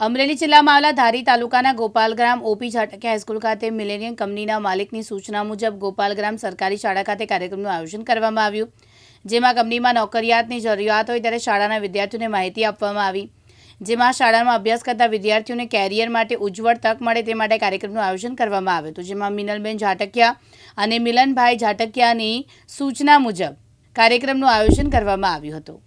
અમરેલી જિલ્લામાં આવેલા ધારી તાલુકાના ગોપાલગ્રામ ઓપી ઝાટકિયા હાઈસ્કૂલ ખાતે મિલેનિયમ કંપનીના માલિકની સૂચના મુજબ ગોપાલગ્રામ સરકારી શાળા ખાતે કાર્યક્રમનું આયોજન કરવામાં આવ્યું, જેમાં કંપનીમાં નોકરિયાતની જરૂરિયાત હોય ત્યારે શાળાના વિદ્યાર્થીઓને માહિતી આપવામાં આવી, જેમાં શાળામાં અભ્યાસ કરતા વિદ્યાર્થીઓને કેરિયર માટે ઉજ્જવળ તક મળે તે માટે કાર્યક્રમનું આયોજન કરવામાં આવ્યું હતું, જેમાં મિનલબેન ઝાટકિયા અને મિલનભાઈ ઝાટકિયાની સૂચના મુજબ કાર્યક્રમનું આયોજન કરવામાં આવ્યું હતું।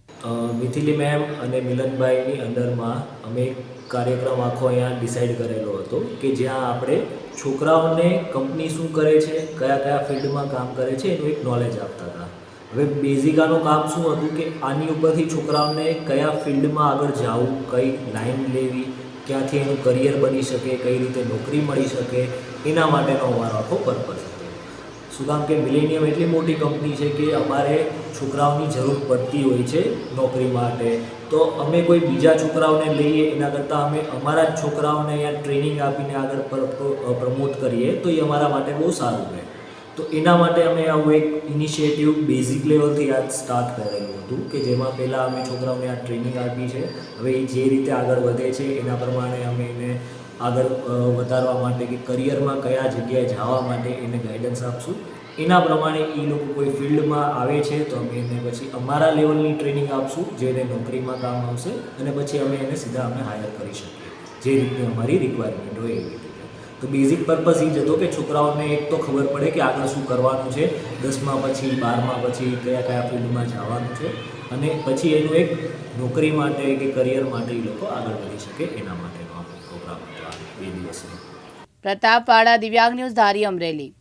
મિથિલી મેમ અને મિલનભાઈની અંડરમાં અમે કાર્યક્રમ આખો અહીંયા ડિસાઈડ કરેલો હતો કે જ્યાં આપણે છોકરાઓને કંપની શું કરે છે, કયા કયા ફિલ્ડમાં કામ કરે છે એનું એક નોલેજ આપતા હતા। હવે બેઝિક આનું કામ શું હતું કે આની ઉપરથી છોકરાઓને કયા ફિલ્ડમાં આગળ જવું, કઈ લાઈન લેવી, ક્યાંથી એનું કરિયર બની શકે, કઈ રીતે નોકરી મળી શકે, એના માટેનો અમારો આખો પર્પઝ હતો। શું કામ કે મિલેનિયમ એટલી મોટી કંપની છે કે અમારે છોકરાઓની જરૂર પડતી હોય છે નોકરી માટે, તો અમે કોઈ બીજા છોકરાઓને લઈએ એના કરતાં અમે અમારા જ છોકરાઓને અહીંયા ટ્રેનિંગ આપીને આગળ પ્રમોટ કરીએ તો એ અમારા માટે બહુ સારું રહે। તો એના માટે અમે આવું એક ઇનિશિયેટિવ બેઝિક લેવલથી આજ સ્ટાર્ટ કરેલું હતું કે જેમાં પહેલાં અમે છોકરાઓને આ ટ્રેનિંગ આપી છે। હવે એ જે રીતે આગળ વધે છે એના પ્રમાણે અમે એને આગળ વધારવા માટે કે કરિયરમાં કયા જગ્યાએ જવા માટે એને ગાઈડન્સ આપશું। એના પ્રમાણે એ લોકો કોઈ ફિલ્ડમાં આવે છે તો અમે એને પછી અમારા લેવલની ટ્રેનિંગ આપશું જેને નોકરીમાં કામ આવશે, અને પછી અમે એને સીધા અમે હાયર કરી શકીએ જે રીતની અમારી રિક્વાયરમેન્ટ હોય એવી રીતે। તો બેઝિક પર્પઝ એ જ હતો કે છોકરાઓને એક તો ખબર પડે કે આગળ શું કરવાનું છે, 10મા પછી 12મા પછી કયા કયા ફિલ્ડમાં જવાનું છે, અને પછી એનું એક નોકરી માટે કે કરિયર માટે એ લોકો આગળ વધી શકે એના માટેનો પ્રોગ્રામ હતો 2 દિવસનો। પ્રતાપવાડા, દિવ્યાંગ ન્યૂઝ, ધારી, અમરેલી।